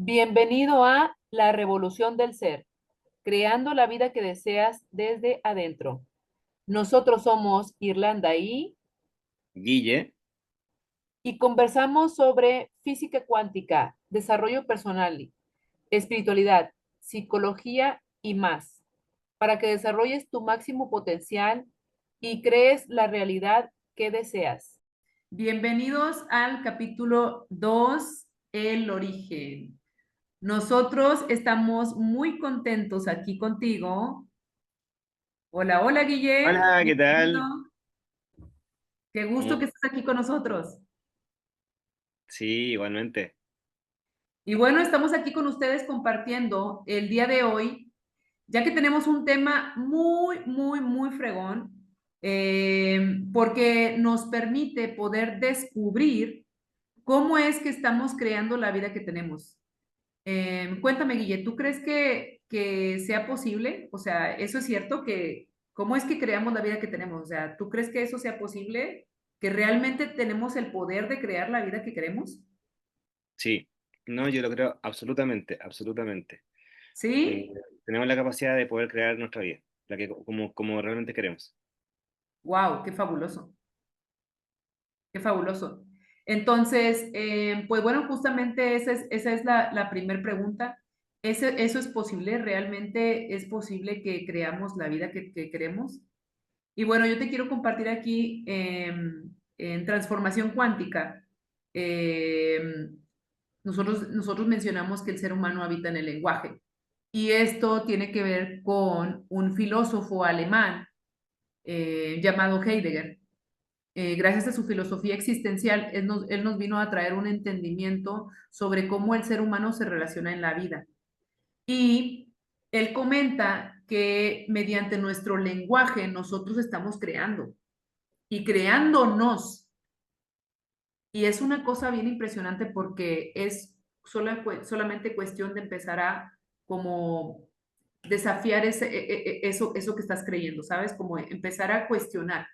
Bienvenido a La Revolución del Ser, creando la vida que deseas desde adentro. Nosotros somos Irlanda Guille, y conversamos sobre física cuántica, desarrollo personal, espiritualidad, psicología y más, para que desarrolles tu máximo potencial y crees la realidad que deseas. Bienvenidos al capítulo 2, El origen. Nosotros estamos muy contentos aquí contigo. Hola, hola, Guille. hola, ¿qué Bienvenido. tal? Qué gusto que ¿Cómo? estés aquí con nosotros. Sí, igualmente. Y bueno, estamos aquí con ustedes compartiendo el día de hoy, ya que tenemos un tema muy fregón, porque nos permite poder descubrir cómo es que estamos creando la vida que tenemos. Cuéntame, Guille, ¿tú crees que sea posible? O sea, ¿eso es cierto? ¿Cómo es que creamos la vida que tenemos? O sea, ¿tú crees que eso sea posible? ¿Que realmente tenemos el poder de crear la vida que queremos? Sí, no, yo lo creo absolutamente, absolutamente. Eh, ¿Sí? Tenemos la capacidad de poder crear nuestra vida, la que como realmente queremos. ¡Wow! ¡Qué fabuloso! ¡Qué fabuloso! Entonces, pues bueno, justamente esa es la primer pregunta. ¿Eso es posible? ¿Realmente es posible que creamos la vida que queremos? Y bueno, yo te quiero compartir aquí en transformación cuántica. Nosotros mencionamos que el ser humano habita en el lenguaje y esto tiene que ver con un filósofo alemán llamado Heidegger. Gracias a su filosofía existencial, él nos vino a traer un entendimiento sobre cómo el ser humano se relaciona en la vida. Y él comenta que mediante nuestro lenguaje nosotros estamos creando y creándonos. Y es una cosa bien impresionante porque es solamente cuestión de empezar a como desafiar eso que estás creyendo, ¿sabes? Como empezar a cuestionar.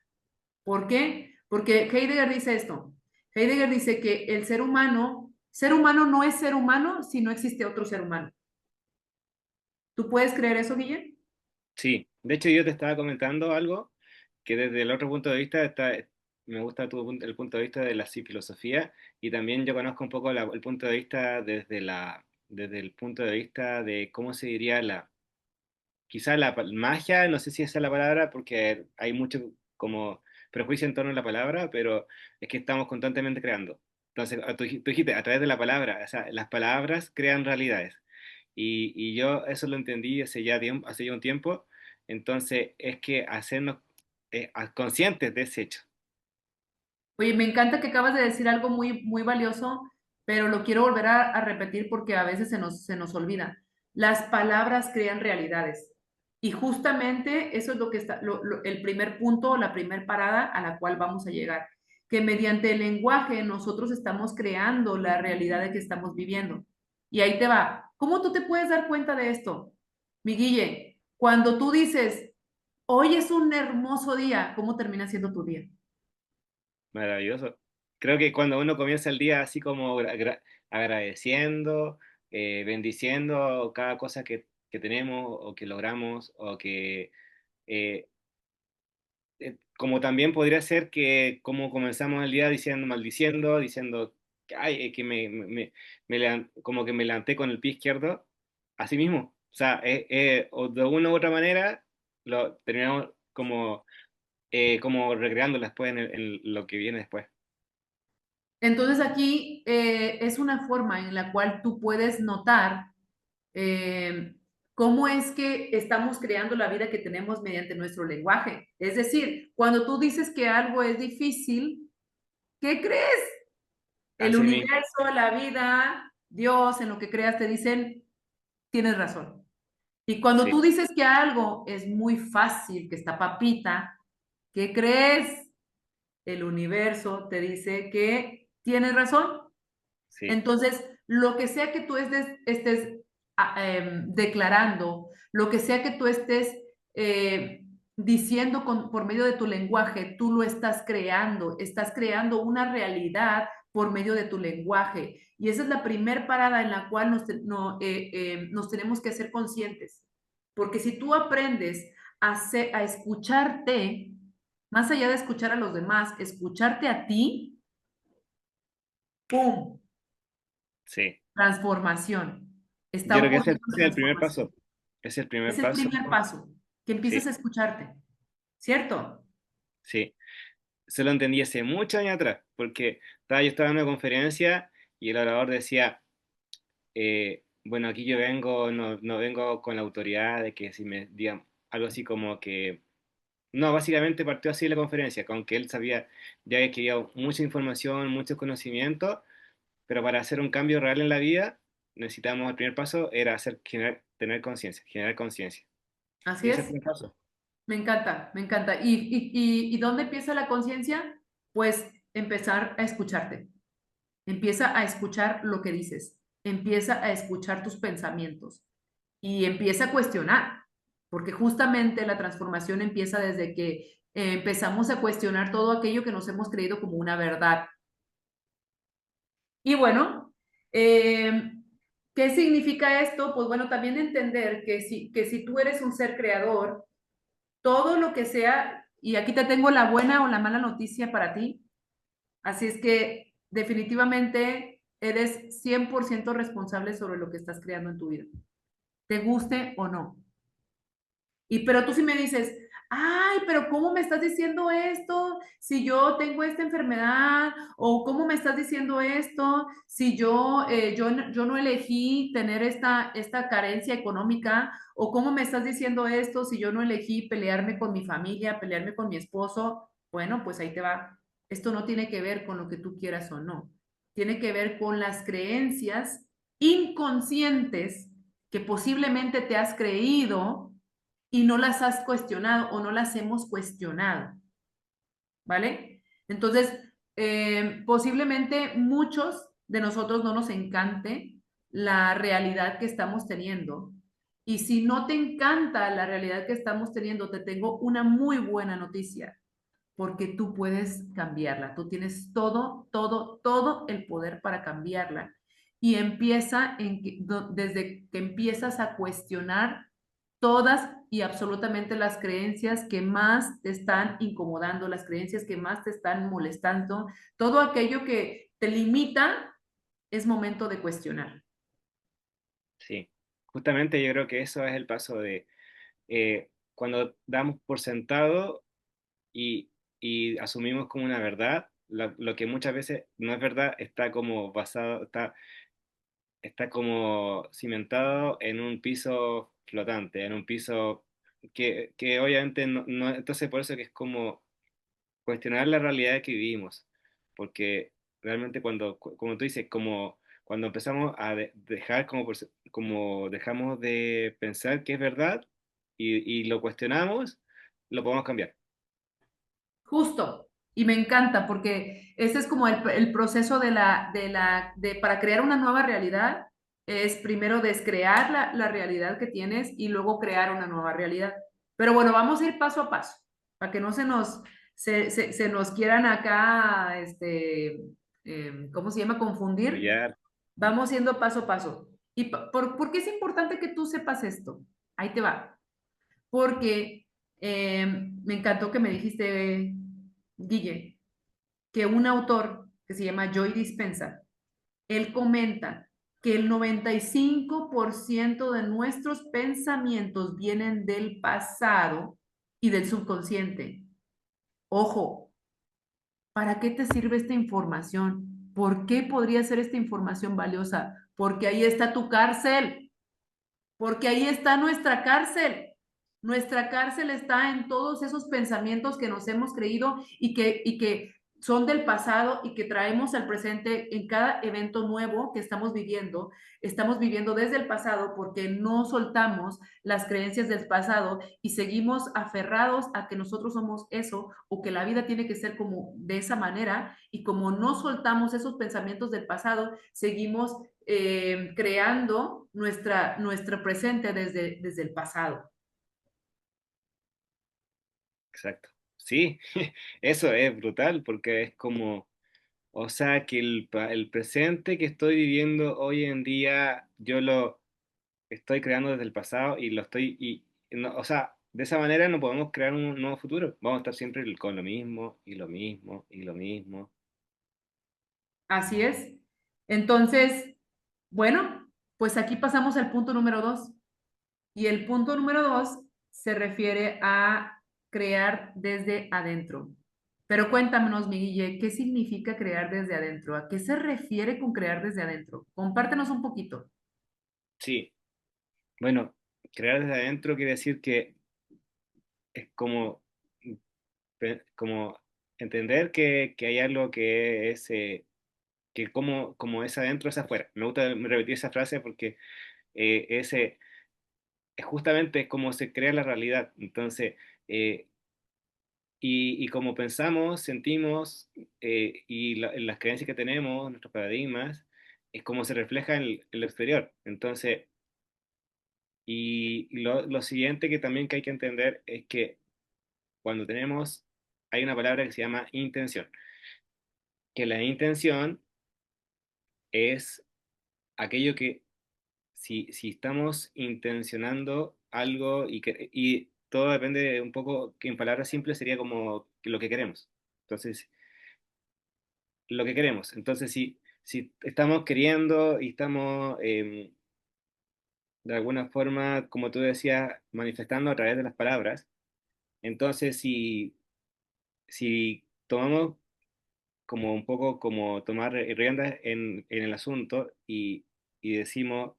¿Por qué? Porque Heidegger dice esto. Heidegger dice que el ser humano no es ser humano si no existe otro ser humano. ¿Tú puedes creer eso, Guille? Sí, de hecho yo te estaba comentando algo que desde el otro punto de vista me gusta el punto de vista de la filosofía y también yo conozco un poco el punto de vista desde el punto de vista de cómo se diría quizá magia, no sé si esa es la palabra, porque hay mucho como prejuicio en torno a la palabra, pero es que estamos constantemente creando. Entonces, tú dijiste, a través de la palabra, o sea, las palabras crean realidades. Y yo eso lo entendí hace ya un tiempo, entonces es que hacernos conscientes de ese hecho. Oye, me encanta que acabas de decir algo muy valioso, pero lo quiero volver a repetir porque a veces se nos olvida. Las palabras crean realidades. Y justamente eso es lo que está, el primer punto, la primer parada a la cual vamos a llegar. Que mediante el lenguaje nosotros estamos creando la realidad de que estamos viviendo. Y ahí te va. ¿Cómo tú te puedes dar cuenta de esto? Mi Guille, cuando tú dices, hoy es un hermoso día, ¿cómo termina siendo tu día? Maravilloso. Creo que cuando uno comienza el día así como agradeciendo, bendiciendo cada cosa que tenemos o que logramos o que eh, como también podría ser que como comenzamos el día diciendo, maldiciendo, diciendo que, ay, que como que me levanté con el pie izquierdo, así mismo. O sea, o de una u otra manera lo terminamos como recreándolo después en lo que viene después. Entonces aquí es una forma en la cual tú puedes notar eh, cómo es que estamos creando la vida que tenemos mediante nuestro lenguaje. Es decir, cuando tú dices que algo es difícil, ¿qué crees? El Así mismo. universo, la vida, Dios, en lo que creas, te dicen, tienes razón. Y cuando Sí, tú dices que algo es muy fácil, que está papita, ¿qué crees? El universo te dice que tienes razón. sí, Entonces, lo que sea que tú estés declarando, lo que sea que tú estés diciendo por medio de tu lenguaje, tú lo estás creando una realidad por medio de tu lenguaje. Y esa es la primer parada en la cual nos tenemos que hacer conscientes. Porque si tú aprendes a escucharte, más allá de escuchar a los demás, escucharte a ti, ¡pum! Sí. Transformación. Está Yo creo que ese ocurriendo es la el primer transformación. paso. Es el Es primer el paso. primer paso, que Sí, empiezas a escucharte, ¿cierto? sí. Se lo entendí hace muchos años atrás, porque yo estaba en una conferencia y el orador decía, bueno, aquí yo vengo, no vengo con la autoridad de que si me digan algo así como que... No, básicamente partió así la conferencia, con que él sabía, ya había adquirido mucha información, mucho conocimiento, pero para hacer un cambio real en la vida, necesitábamos, el primer paso era tener conciencia, generar conciencia. Así Y ese es el es. primer paso. Me encanta, me encanta. ¿Y dónde empieza la conciencia? Pues empezar a escucharte. Empieza a escuchar lo que dices. Empieza a escuchar tus pensamientos y empieza a cuestionar, porque justamente la transformación empieza desde que empezamos a cuestionar todo aquello que nos hemos creído como una verdad. Y bueno, eh, ¿qué significa esto? Pues bueno, también entender que si tú eres un ser creador, todo lo que sea, y aquí te tengo la buena o la mala noticia para ti, así es que definitivamente eres 100% responsable sobre lo que estás creando en tu vida, te guste o no. Pero tú sí me dices, ay, pero ¿cómo me estás diciendo esto si yo tengo esta enfermedad? ¿O cómo me estás diciendo esto si yo no elegí tener esta carencia económica? ¿O cómo me estás diciendo esto si yo no elegí pelearme con mi familia, pelearme con mi esposo? Bueno, pues ahí te va. Esto no tiene que ver con lo que tú quieras o no. Tiene que ver con las creencias inconscientes que posiblemente te has creído y no las has cuestionado o no las hemos cuestionado, ¿vale? Entonces, posiblemente muchos de nosotros no nos encante la realidad que estamos teniendo. Y si no te encanta la realidad que estamos teniendo, te tengo una muy buena noticia, porque tú puedes cambiarla. Tú tienes todo el poder para cambiarla. Y empieza desde que empiezas a cuestionar todas y absolutamente las creencias que más te están incomodando, las creencias que más te están molestando, todo aquello que te limita, es momento de cuestionar. Sí. Justamente yo creo que eso es el paso de cuando damos por sentado y, y asumimos como una verdad, lo que muchas veces no es verdad está como basado, está como cimentado en un piso flotante, en un piso que obviamente entonces por eso que es como cuestionar la realidad que vivimos, porque realmente como tú dices, como cuando empezamos a dejar como dejamos de pensar que es verdad y lo cuestionamos, lo podemos cambiar. Justo, y me encanta porque ese es como el proceso para crear una nueva realidad, es primero descrear la realidad que tienes y luego crear una nueva realidad. Pero bueno, vamos a ir paso a paso, para que no se nos quieran acá, ¿cómo se llama? Confundir. Apoyar, Vamos yendo paso a paso. ¿Por qué es importante que tú sepas esto? Ahí te va porque me encantó que me dijiste, Guille, que un autor que se llama Joy Dispenza, él comenta que el 95% de nuestros pensamientos vienen del pasado y del subconsciente. Ojo, ¿para qué te sirve esta información? ¿Por qué podría ser esta información valiosa? Porque ahí está tu cárcel. Porque ahí está nuestra cárcel. Nuestra cárcel está en todos esos pensamientos que nos hemos creído y que son del pasado y que traemos al presente en cada evento nuevo que estamos viviendo. Estamos viviendo desde el pasado porque no soltamos las creencias del pasado y seguimos aferrados a que nosotros somos eso o que la vida tiene que ser como de esa manera y como no soltamos esos pensamientos del pasado, seguimos creando nuestro presente desde el pasado. exacto. Sí, eso es brutal porque es como, O sea que el presente que estoy viviendo hoy en día, yo lo estoy creando desde el pasado y lo estoy, o sea, de esa manera no podemos crear un nuevo futuro. Vamos a estar siempre con lo mismo y lo mismo y lo mismo. Así es. Entonces, bueno, pues aquí pasamos al punto número 2. Y el punto número 2 se refiere a crear desde adentro. Pero cuéntanos, mi Guille, ¿qué significa crear desde adentro? ¿A qué se refiere con crear desde adentro? Compártenos un poquito. Sí, bueno, crear desde adentro quiere decir que es como, como entender que hay algo que es, que como es adentro es afuera. Me gusta repetir esa frase porque ese es justamente como se crea la realidad. Entonces, eh, y como pensamos, sentimos las creencias que tenemos, nuestros paradigmas, es como se refleja en lo exterior. Entonces, y lo siguiente que también que hay que entender es que cuando tenemos, hay una palabra que se llama intención, que la intención es aquello que si estamos intencionando algo y todo depende de un poco, que en palabras simples sería como lo que queremos. Entonces, lo que queremos. Entonces, si estamos queriendo y estamos de alguna forma, como tú decías, manifestando a través de las palabras, entonces si tomamos como un poco como tomar riendas en el asunto y decimos,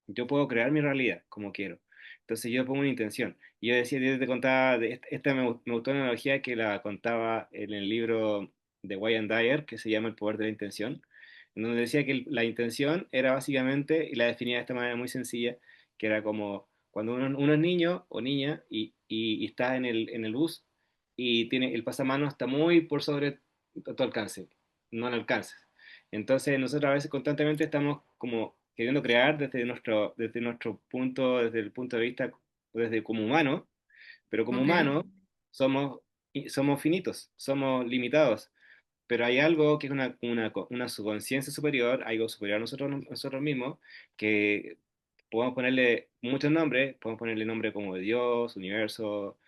yo puedo crear mi realidad como quiero. Entonces yo pongo una intención. Y yo decía, yo te contaba, esta me gustó una analogía que la contaba en el libro de Wayne Dyer, que se llama El poder de la intención, en donde decía que la intención era básicamente, y la definía de esta manera muy sencilla, que era como cuando uno es niño o niña y está en el bus y tiene el pasamanos está muy por sobre tu alcance, no lo alcances. Entonces nosotros a veces constantemente estamos como queriendo crear desde nuestro punto, desde el punto de vista, desde como humano, pero como Ok, humanos somos finitos, somos limitados, pero hay algo que es una subconsciencia superior, algo superior a nosotros mismos, que podemos ponerle muchos nombres, podemos ponerle nombre como de Dios, universo,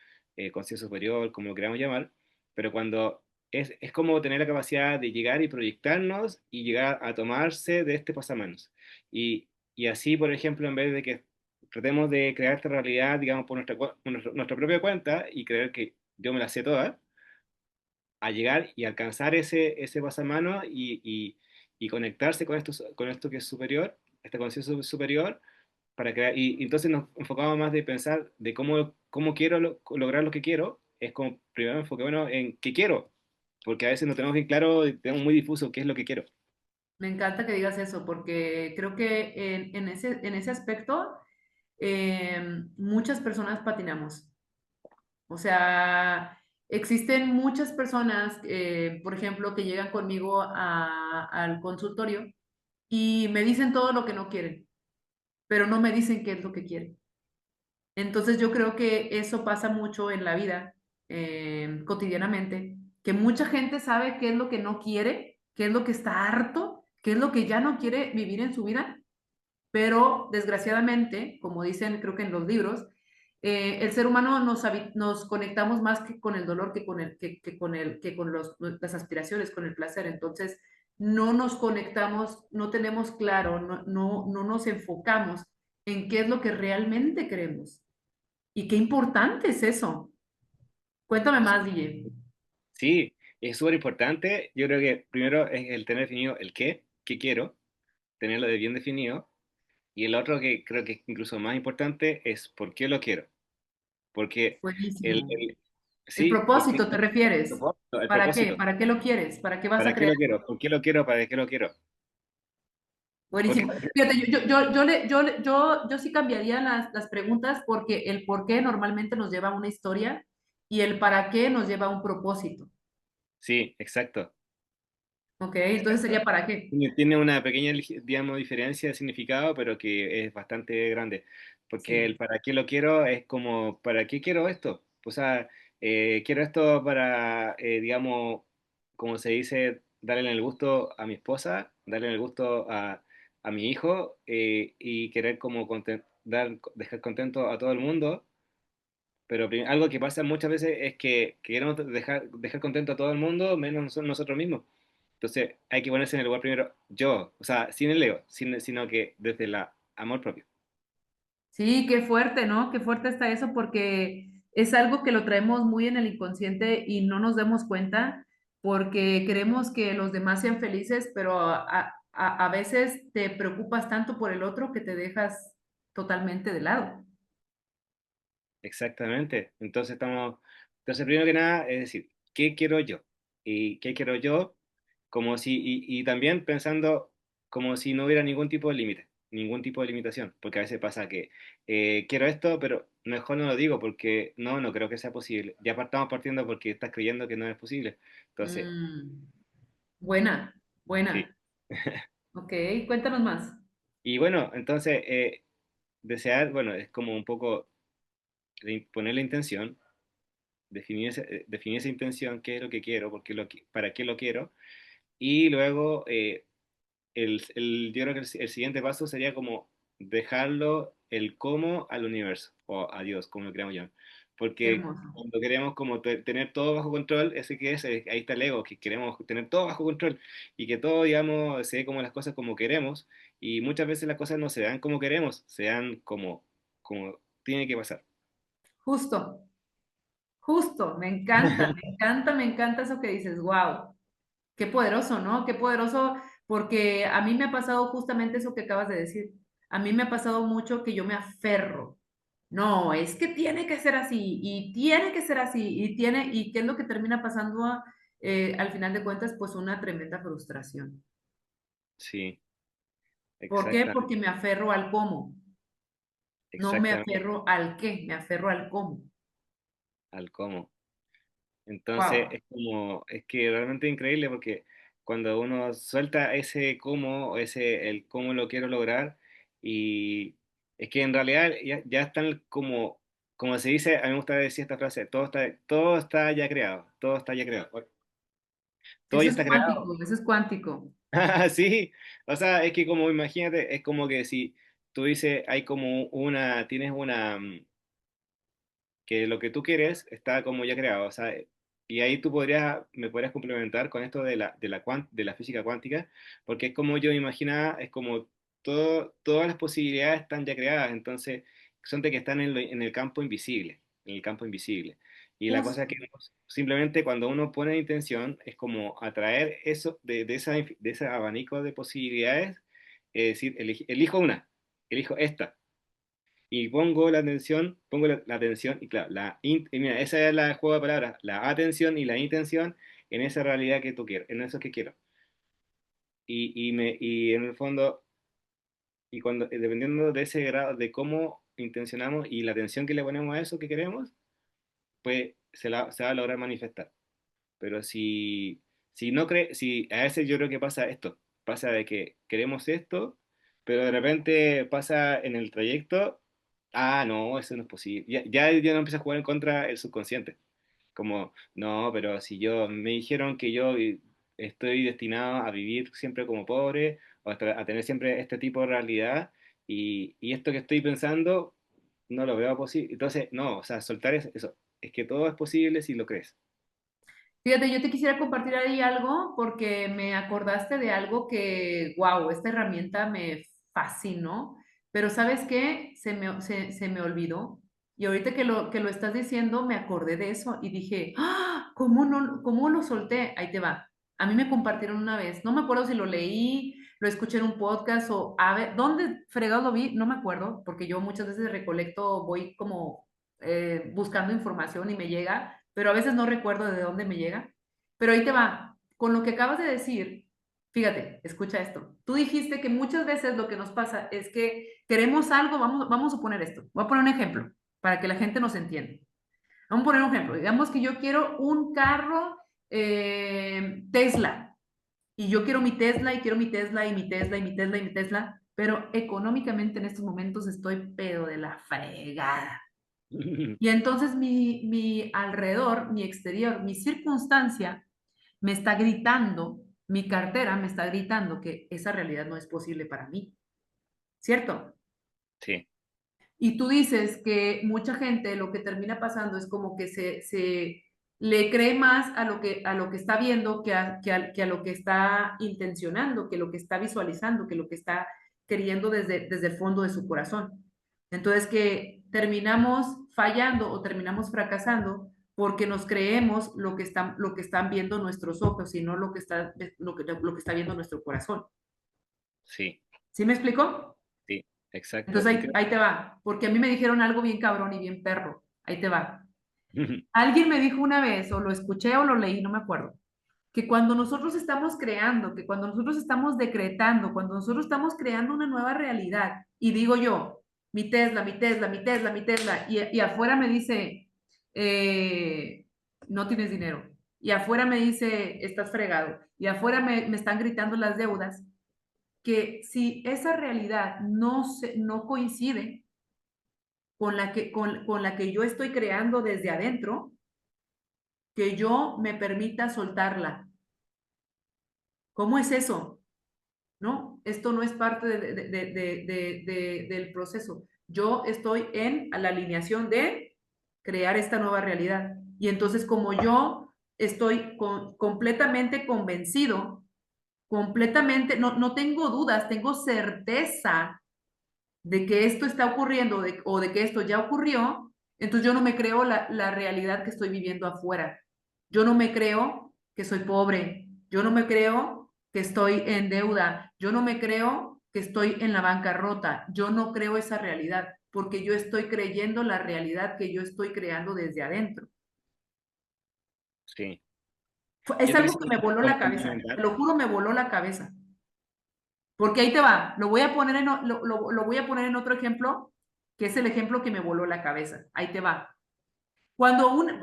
conciencia superior, como lo queramos llamar, pero cuando es como tener la capacidad de llegar y proyectarnos y llegar a tomarse de este pasamanos. Y así, por ejemplo, en vez de que tratemos de crear esta realidad, digamos, por nuestra propia cuenta y creer que yo me la sé toda, a llegar y alcanzar ese pasamano y conectarse con esto que es superior, esta conciencia superior, para crear, y entonces nos enfocamos más de pensar de cómo quiero lograr lo que quiero, es como primero enfoquémonos en qué quiero, porque a veces no tenemos bien claro, tenemos muy difuso qué es lo que quiero. me encanta que digas eso porque creo que en ese aspecto muchas personas patinamos. O sea, existen muchas personas, por ejemplo, que llegan conmigo al consultorio y me dicen todo lo que no quieren, pero no me dicen qué es lo que quieren. Entonces yo creo que eso pasa mucho en la vida, cotidianamente, que mucha gente sabe qué es lo que no quiere, qué es lo que está harto, qué es lo que ya no quiere vivir en su vida, pero desgraciadamente, como dicen creo que en los libros, el ser humano nos conectamos más que con el dolor que con que con las aspiraciones, con el placer. Entonces, no nos conectamos, no tenemos claro, no nos enfocamos en qué es lo que realmente queremos. Y qué importante es eso. Cuéntame más, DJ. Sí, es súper importante. Yo creo que primero es el tener definido el qué quiero, tenerlo de bien definido. Y el otro que creo que es incluso más importante es por qué lo quiero. Porque el, Buenísimo. el- El sí, porque propósito, ¿te refieres? el ¿Para qué? propósito, ¿Para qué lo quieres? ¿Para qué vas a ¿para qué crear? lo quiero? ¿Por qué lo quiero? ¿Para qué lo quiero? Porque, Buenísimo. Fíjate, yo sí cambiaría las preguntas porque el por qué normalmente nos lleva a una historia y el para qué nos lleva a un propósito. sí, exacto. ¿Ok? Entonces sería para qué. Tiene una pequeña, digamos, diferencia de significado, pero que es bastante grande. Porque el Sí. para qué lo quiero es como, ¿para qué quiero esto? O sea, quiero esto para, digamos, como se dice darle el gusto a mi esposa, darle el gusto a mi hijo y querer como dejar contento a todo el mundo. Pero algo que pasa muchas veces es que queremos dejar contento a todo el mundo, menos nosotros mismos. Entonces hay que ponerse en el lugar primero yo, o sea, sin el ego, sino que desde el amor propio. Sí, qué fuerte, ¿no? Qué fuerte está eso porque es algo que lo traemos muy en el inconsciente y no nos damos cuenta porque queremos que los demás sean felices, pero a veces te preocupas tanto por el otro que te dejas totalmente de lado. Exactamente. Entonces primero que nada es decir, ¿qué quiero yo? ¿Y qué quiero yo? Y también pensando como si no hubiera ningún tipo de límite, ningún tipo de limitación, porque a veces pasa que quiero esto, pero mejor no lo digo porque no creo que sea posible. Ya estamos partiendo porque estás creyendo que no es posible. Entonces, Mm, buena, sí. buena. Ok, cuéntanos más. Y bueno, entonces, desear, bueno, es como un poco poner la intención, definir esa intención, qué es lo que quiero, para qué lo quiero, y luego yo creo que el siguiente paso sería como dejarlo el cómo al universo, o a Dios, como lo queramos llamar, Qué porque hermoso. cuando queremos como tener todo bajo control, ese que es, ahí está el ego, que queremos tener todo bajo control y que todo, digamos, se dé como las cosas como queremos, y muchas veces las cosas no se dan como queremos, se dan como tiene que pasar. Justo, justo, me encanta, me encanta, me encanta eso que dices, wow. Qué poderoso, ¿no? Qué poderoso, porque a mí me ha pasado justamente eso que acabas de decir. A mí me ha pasado mucho que yo me aferro. No, es que tiene que ser así, y tiene que ser así, y qué es lo que termina pasando al final de cuentas, pues una tremenda frustración. Sí, ¿Por qué? exactamente, Porque me aferro al cómo, no me exactamente, aferro al qué, me aferro al cómo. al cómo. Entonces Wow, es que realmente increíble porque cuando uno suelta ese cómo, el cómo lo quiero lograr, y es que en realidad ya están como se dice, a mí me gusta decir esta frase, todo está ya creado, todo está ya creado, todo eso ya es está creado. cuántico, eso es cuántico. Sí, o sea, es que como imagínate, es como que si tú dices, hay como tienes que lo que tú quieres está como ya creado, o sea, y ahí me podrías complementar con esto de la física cuántica, porque es como yo me imaginaba, es como todas las posibilidades están ya creadas, entonces son de que están en el campo invisible, en el campo invisible. Y la cosa es Justo. que simplemente cuando uno pone intención, es como atraer eso de ese abanico de posibilidades, es decir, elijo una, elijo esta y pongo la atención, la atención, y claro, y mira, esa es la juego de palabras, la atención y la intención en esa realidad que tú quieres, en eso que quiero. Y en el fondo, y cuando, dependiendo de ese grado, de cómo intencionamos y la atención que le ponemos a eso que queremos, pues se va a lograr manifestar. Pero si no si a veces yo creo que pasa esto, pasa de que queremos esto, pero de repente pasa en el trayecto, no, eso no es posible. Ya no empieza a jugar en contra el subconsciente. Como, no, pero si me dijeron que yo estoy destinado a vivir siempre como pobre, o a tener siempre este tipo de realidad, y esto que estoy pensando, no lo veo posible. Entonces, no, o sea, soltar eso. Es que todo es posible si lo crees. Fíjate, yo te quisiera compartir ahí algo porque me acordaste de algo que, wow, esta herramienta me fascinó, pero ¿sabes qué? Se me olvidó. Y ahorita que lo estás diciendo, me acordé de eso y dije, ¡ah! ¿Cómo no, cómo lo solté? Ahí te va. A mí me compartieron una vez, no me acuerdo si lo leí, lo escuché en un podcast o, a ver, ¿dónde fregado lo vi? No me acuerdo, porque yo muchas veces recolecto, voy como buscando información y me llega, pero a veces no recuerdo de dónde me llega. Pero ahí te va, con lo que acabas de decir, fíjate, escucha esto. Tú dijiste que muchas veces lo que nos pasa es que queremos algo, vamos a poner esto, voy a poner un ejemplo para que la gente nos entienda. Vamos a poner un ejemplo, digamos que yo quiero un carro Tesla y yo quiero mi Tesla y quiero mi Tesla y mi Tesla y mi Tesla y mi Tesla, pero económicamente en estos momentos estoy pedo de la fregada. Y entonces mi alrededor, mi exterior, mi circunstancia me está gritando. Mi cartera me está gritando que esa realidad no es posible para mí, ¿cierto? Sí, Y tú dices que mucha gente lo que termina pasando es como que se le cree más a lo que está viendo que a lo que está intencionando, que lo que está visualizando, que lo que está queriendo desde el fondo de su corazón. Entonces que terminamos fallando o terminamos fracasando porque nos creemos lo que están viendo nuestros ojos y no lo que está viendo nuestro corazón. sí, ¿Sí me explico? sí, exacto. Entonces Y creo... ahí te va, porque a mí me dijeron algo bien cabrón y bien perro. Ahí te va. Alguien me dijo una vez, o lo escuché o lo leí, no me acuerdo, que cuando nosotros estamos creando, que cuando nosotros estamos decretando, cuando nosotros estamos creando una nueva realidad, y digo yo, mi Tesla, mi Tesla, mi Tesla, mi Tesla, y afuera me dice, eh, no tienes dinero, y afuera me dice, estás fregado, y afuera me están gritando las deudas, que si esa realidad no coincide con la que yo estoy creando desde adentro, que yo me permita soltarla. ¿Cómo es eso? ¿No? Esto no es parte del proceso. Yo estoy en la alineación de crear esta nueva realidad. Y entonces como yo estoy completamente convencido, completamente, no tengo dudas, tengo certeza de que esto está ocurriendo o de que esto ya ocurrió, entonces yo no me creo la realidad que estoy viviendo afuera. Yo no me creo que soy pobre. Yo no me creo que estoy en deuda. Yo no me creo que estoy en la bancarrota. Yo no creo esa realidad porque yo estoy creyendo la realidad que yo estoy creando desde adentro. Sí. Es Yo te algo que quisiera me voló la cabeza. Te complementar. lo juro, me voló la cabeza. Porque ahí te va, lo voy a poner lo voy a poner en otro ejemplo, que es el ejemplo que me voló la cabeza. Ahí te va.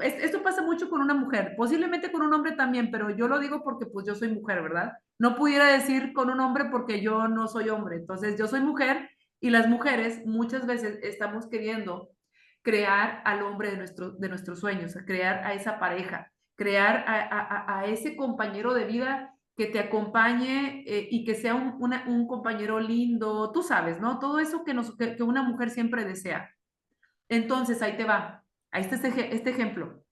Esto pasa mucho con una mujer, posiblemente con un hombre también, pero yo lo digo porque pues yo soy mujer, ¿verdad? No pudiera decir con un hombre porque yo no soy hombre. Entonces, yo soy mujer y las mujeres muchas veces estamos queriendo crear al hombre de nuestros sueños, crear a esa pareja, crear a ese compañero de vida que te acompañe y que sea un compañero lindo, tú sabes, ¿no? Todo eso que una mujer siempre desea. Entonces, ahí te va. Ahí está este ejemplo.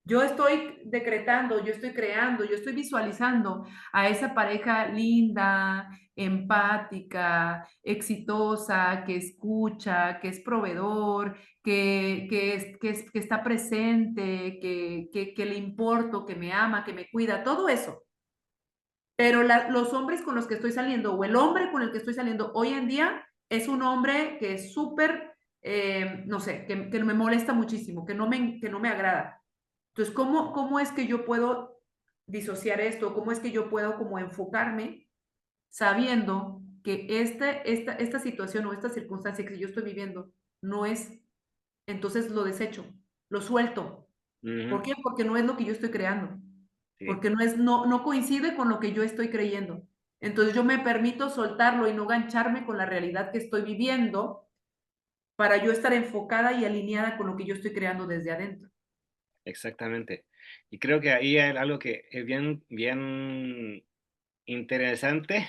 Yo estoy decretando, yo estoy creando, yo estoy visualizando a esa pareja linda, empática, exitosa, que escucha, que es proveedor, que está presente, que le importo, que me ama, que me cuida, todo eso. Pero los hombres con los que estoy saliendo o el hombre con el que estoy saliendo hoy en día es un hombre que es súper, no sé, que me molesta muchísimo, que no me agrada. Entonces, ¿cómo es que yo puedo disociar esto? ¿Cómo es que yo puedo como enfocarme sabiendo que esta situación o esta circunstancia que yo estoy viviendo no es, entonces lo desecho, lo suelto? ¿Por Ujú, qué? Porque no es lo que yo estoy creando, sí, porque no coincide con lo que yo estoy creyendo. Entonces yo me permito soltarlo y no gancharme con la realidad que estoy viviendo para yo estar enfocada y alineada con lo que yo estoy creando desde adentro. exactamente. Y creo que ahí hay algo que es bien, bien interesante,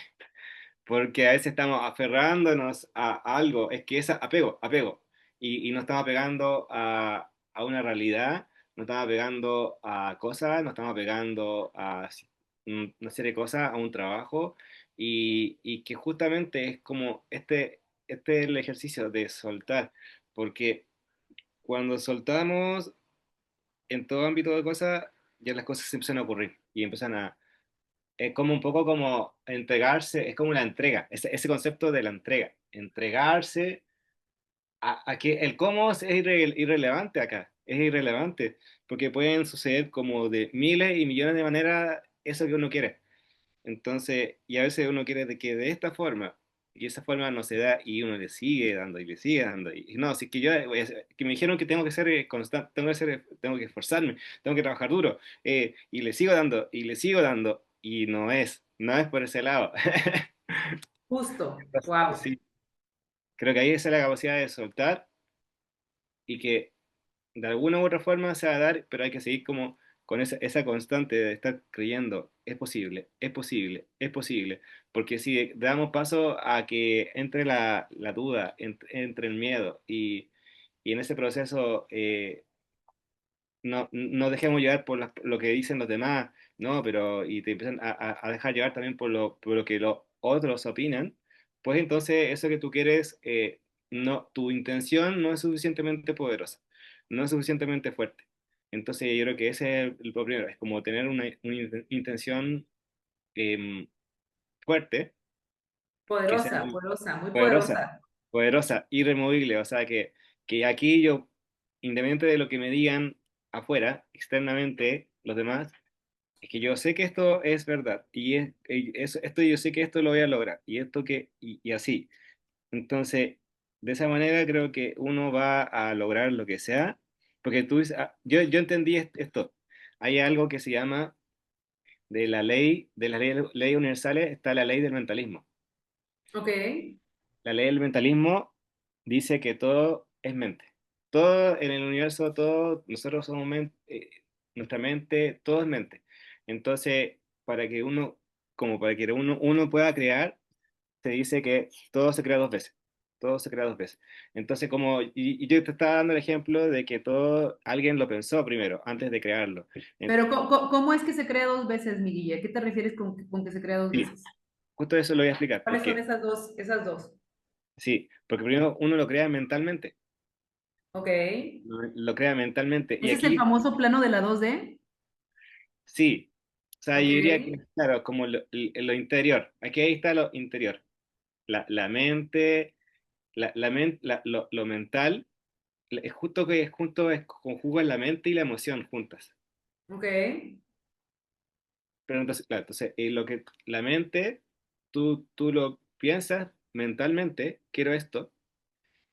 porque a veces estamos aferrándonos a algo, es que es apego, apego, y no estamos apegando a una realidad, no estamos apegando a cosas, no estamos apegando a una serie de cosas, a un trabajo, y que justamente es como este es el ejercicio de soltar, porque cuando soltamos en todo ámbito de cosas, ya las cosas se empiezan a ocurrir y empiezan a... Es como un poco como entregarse, es como una entrega, ese concepto de la entrega, entregarse a que el cómo es irrelevante acá, es irrelevante, porque pueden suceder como de miles y millones de maneras eso que uno quiere. Entonces, y a veces uno quiere de que de esta forma, y esa forma no se da, y uno le sigue dando, y le sigue dando, y no, si es que yo, que me dijeron que tengo que ser constante, tengo que esforzarme, tengo que trabajar duro, y le sigo dando, y le sigo dando, y no es por ese lado. Justo, Entonces, wow. sí, creo que ahí esa es la capacidad de soltar, y que de alguna u otra forma se va a dar, pero hay que seguir como con esa constante de estar creyendo, es posible, es posible, es posible, porque si damos paso a que entre la duda, entre el miedo y en ese proceso no dejemos llevar por lo que dicen los demás, no, pero y te empiezan a dejar llevar también por lo que los otros opinan, pues entonces eso que tú quieres, no, tu intención no es suficientemente poderosa, no es suficientemente fuerte. Entonces yo creo que ese es lo primero, es como tener una intención em, fuerte, que sea Poderosa, poderosa, muy poderosa, poderosa. poderosa, irremovible, o sea que aquí yo, independientemente de lo que me digan afuera, externamente, los demás, es que yo sé que esto es verdad esto yo sé que esto lo voy a lograr y esto y así. Entonces, de esa manera creo que uno va a lograr lo que sea, porque tú dices, yo entendí esto. Hay algo que se llama de las leyes universales, está la ley del mentalismo. Ok, La ley del mentalismo dice que todo es mente. Todo en el universo, todo, nosotros somos nuestra mente, todo es mente. Entonces, para que para que uno pueda crear, se dice que todo se crea dos veces. Todo se crea dos veces. Entonces, y yo te estaba dando el ejemplo de que todo, alguien lo pensó primero, antes de crearlo. En- pero ¿cómo es que se crea dos veces, mi Guille? ¿Qué te refieres con que se crea dos sí, veces? justo eso lo voy a explicar. ¿Cuáles son Porque, esas dos? Esas dos. sí, porque primero uno lo crea mentalmente. Ok. Ese Lo crea mentalmente. Y es el aquí famoso plano de la 2D. sí, o sea, yo Ok. diría que, claro, como lo interior, aquí ahí está lo interior, la mente, lo mental, es justo que es junto, es conjugan la mente y la emoción juntas. Ok. Pero entonces, claro, entonces, la mente, tú lo piensas mentalmente, quiero esto,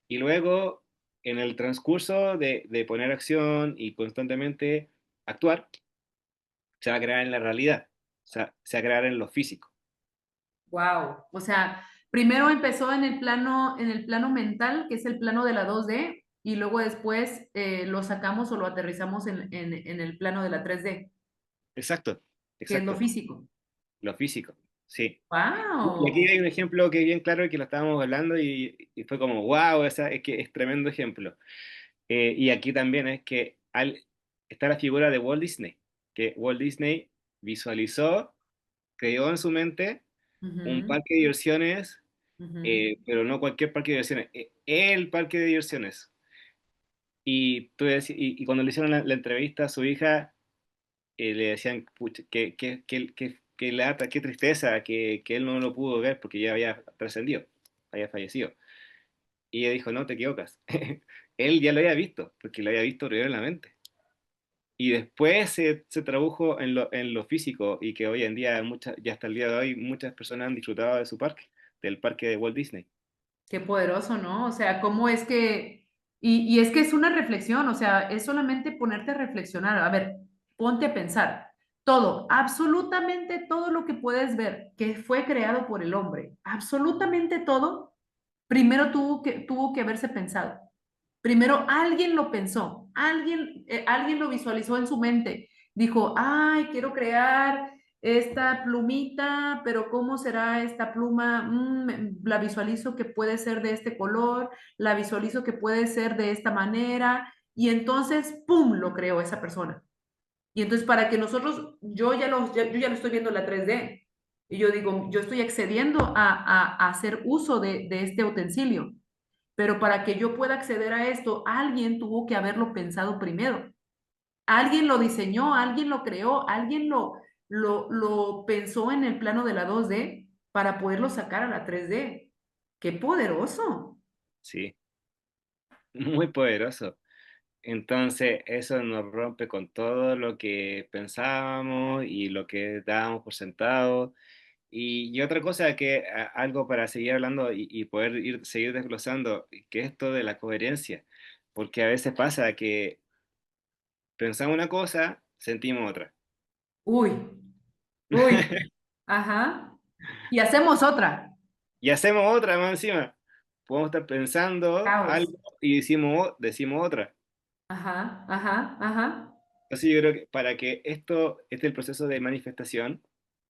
y luego en el transcurso de poner acción y constantemente actuar, se va a crear en la realidad, o sea, se va a crear en lo físico. Wow. O sea, primero empezó en el plano mental, que es el plano de la 2D, y luego después lo sacamos o lo aterrizamos en el plano de la 3D, Exacto, que es lo exacto, físico. lo físico, sí. Y aquí Wow. hay un ejemplo que es bien claro y que lo estábamos hablando y fue como, wow, es que es tremendo ejemplo. Y aquí también es que está la figura de Walt Disney, que Walt Disney visualizó, creó en su mente un Ujú, parque de diversiones, ujú. pero no cualquier parque de diversiones, el parque de diversiones. Y cuando le hicieron la entrevista a su hija, le decían, "Pucha, qué lata, qué tristeza que él no lo pudo ver porque ya había trascendido, había fallecido". Y ella dijo, no, te equivocas. Él ya lo había visto, porque lo había visto primero en la mente. Y después se tradujo en lo físico y que hoy en día, ya hasta el día de hoy, muchas personas han disfrutado de su parque, del parque de Walt Disney. Qué poderoso, ¿no? O sea, cómo es que, y es que es una reflexión, o sea, es solamente ponerte a reflexionar. A ver, ponte a pensar. Todo, absolutamente todo lo que puedes ver que fue creado por el hombre, absolutamente todo, primero tuvo que haberse pensado. Primero alguien lo pensó, alguien lo visualizó en su mente. Dijo, ay, quiero crear esta plumita, pero ¿cómo será esta pluma? La visualizo que puede ser de este color, la visualizo que puede ser de esta manera, y entonces, ¡pum!, lo creó esa persona. Y entonces para que nosotros, yo ya lo estoy viendo en la 3D, y yo digo, yo estoy accediendo a hacer uso de este utensilio, pero para que yo pueda acceder a esto, alguien tuvo que haberlo pensado primero. Alguien lo diseñó, alguien lo creó, alguien lo pensó en el plano de la 2D para poderlo sacar a la 3D. ¡Qué poderoso! Sí, muy poderoso. Entonces, eso nos rompe con todo lo que pensábamos y lo que dábamos por sentado. Y otra cosa algo para seguir hablando y poder seguir desglosando, que es esto de la coherencia. Porque a veces pasa que pensamos una cosa, sentimos otra. Uy, uy, ajá. Y hacemos otra. Y hacemos otra más encima. Podemos estar pensando Caos. algo y decimos otra. Ajá, ajá, ajá. Entonces yo creo que para que el proceso de manifestación,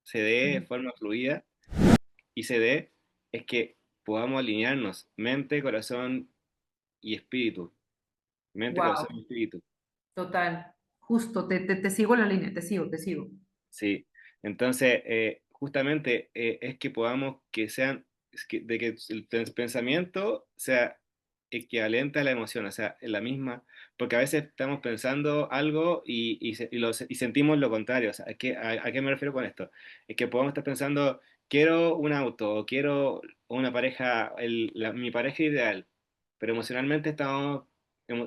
se dé de Ujú. forma fluida y se dé, es que podamos alinearnos mente, corazón y espíritu. Mente, corazón y Wow, espíritu. total. Justo, te sigo la línea, te sigo, te sigo. Sí. Entonces, justamente es que podamos de que el pensamiento sea equivalente a la emoción, o sea, en la misma, porque a veces estamos pensando algo y sentimos lo contrario. O sea, ¿a qué me refiero con esto? Es que podemos estar pensando, quiero un auto, o quiero una pareja, mi pareja ideal, pero emocionalmente estamos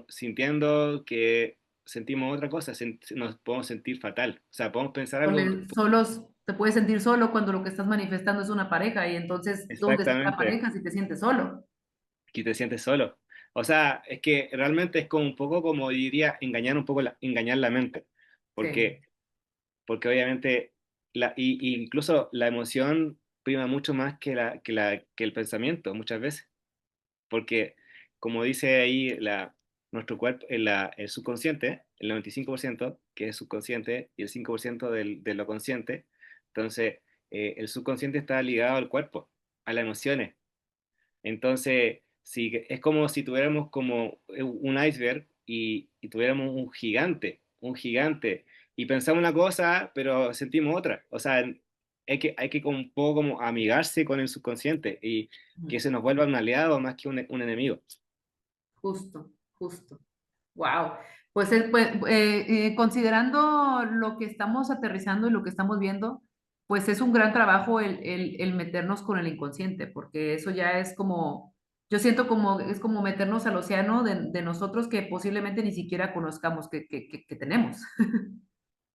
sintiendo que sentimos otra cosa, nos podemos sentir fatal. O sea, podemos pensar algo Solos, te puedes sentir solo cuando lo que estás manifestando es una pareja y entonces, ¿dónde está la exactamente pareja si te sientes solo? y te sientes solo. O sea, es que realmente es como un poco como diría engañar un poco engañar la mente, Sí, porque obviamente y incluso la emoción prima mucho más que el pensamiento muchas veces, porque como dice ahí nuestro cuerpo, el subconsciente, el 95% que es subconsciente y el 5% de lo consciente, entonces el subconsciente está ligado al cuerpo, a las emociones. Entonces, sí, es como si tuviéramos como un iceberg y tuviéramos un gigante, y pensamos una cosa, pero sentimos otra. O sea, hay que como un poco como amigarse con el subconsciente y que se nos vuelva un aliado más que un enemigo. justo, justo. Wow. Pues, considerando lo que estamos aterrizando y lo que estamos viendo, pues es un gran trabajo el meternos con el inconsciente, porque eso ya es como, yo siento como, es como meternos al océano de nosotros que posiblemente ni siquiera conozcamos que tenemos.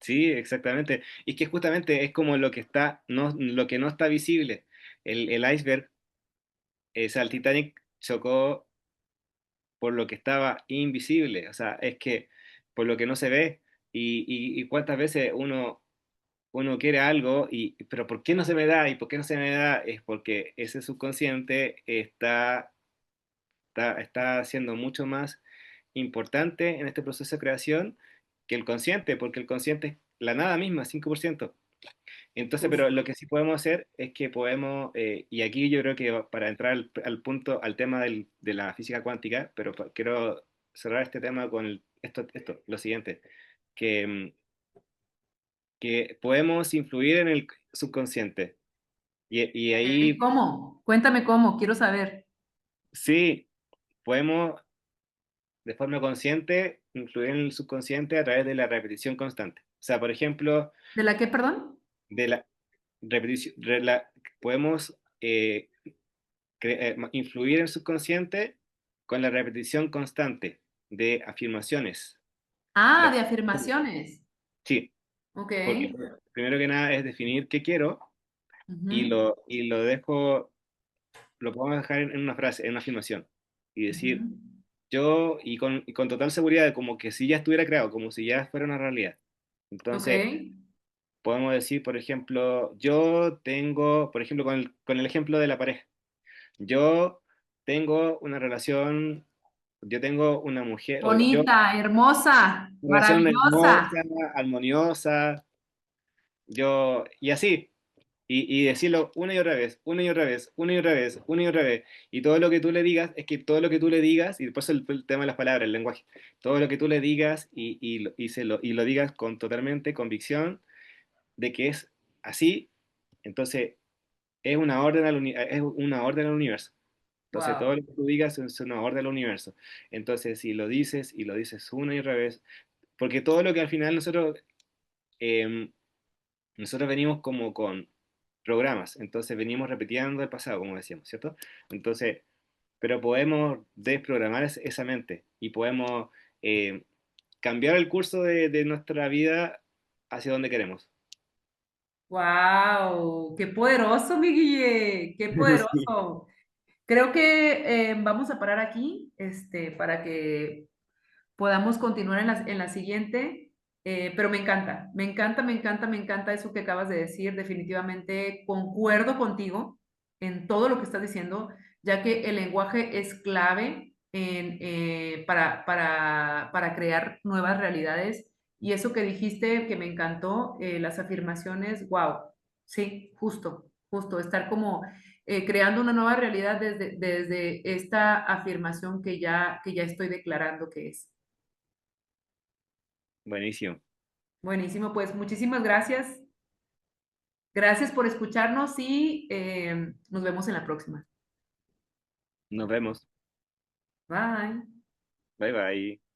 Sí, exactamente. Y es que justamente es como lo que no está visible. El iceberg, o sea, el Titanic chocó por lo que estaba invisible, o sea, es que por lo que no se ve, y cuántas veces uno quiere algo, pero ¿por qué no se me da? ¿Y por qué no se me da? Es porque ese subconsciente está siendo mucho más importante en este proceso de creación que el consciente, porque el consciente es la nada misma, 5%. Entonces, pero lo Justo. que sí podemos hacer es que podemos, y aquí yo creo que para entrar al punto, al tema de la física cuántica, pero quiero cerrar este tema con lo siguiente, que, que podemos influir en el subconsciente. Y ahí ¿Cómo? Cuéntame cómo, quiero saber. sí podemos, de forma consciente, influir en el subconsciente a través de la repetición constante. O sea, por ejemplo, ¿De la qué, perdón? de la repetición, podemos influir en el subconsciente con la repetición constante de afirmaciones. De Ah, de afirmaciones. afirmaciones. Sí, Ok. porque primero que nada es definir qué quiero Ujú, y lo dejo, lo podemos dejar en una frase, en una afirmación y decir ujú. yo y con total seguridad, como que si ya estuviera creado, como si ya fuera una realidad. Ok. Entonces, podemos decir, por ejemplo, yo tengo, por ejemplo, con el ejemplo de la pareja, yo tengo una relación, yo tengo una mujer, o yo, Bonita, hermosa, una relación maravillosa. hermosa, armoniosa, y así. Y decirlo una y otra vez, una y otra vez, una y otra vez, una y otra vez. Y todo lo que tú le digas, es que todo lo que tú le digas, y después el tema de las palabras, el lenguaje, todo lo que tú le digas y lo digas con totalmente convicción de que es así, entonces es una orden al universo. Entonces todo Wow. lo que tú digas es una orden al universo. Entonces si lo dices y lo dices una y otra vez, porque todo lo que al final em, nosotros venimos como con programas, entonces venimos repitiendo el pasado, como decíamos, ¿cierto? Entonces, pero podemos desprogramar esa mente y podemos eh, cambiar el curso de nuestra vida hacia donde queremos. Wow, qué poderoso, mi Guille, qué Sí. poderoso. Creo que vamos a parar aquí, para que podamos continuar en la siguiente, pero me encanta, me encanta, me encanta, me encanta eso que acabas de decir. Definitivamente concuerdo contigo en todo lo que estás diciendo, ya que el lenguaje es clave para crear nuevas realidades Y eso que dijiste que me encantó, las afirmaciones, wow, sí, justo, justo, estar como creando una nueva realidad desde esta afirmación que ya estoy declarando que es. Buenísimo. Buenísimo, pues muchísimas gracias. Gracias por escucharnos y nos vemos en la próxima. Nos vemos. Bye. Bye bye.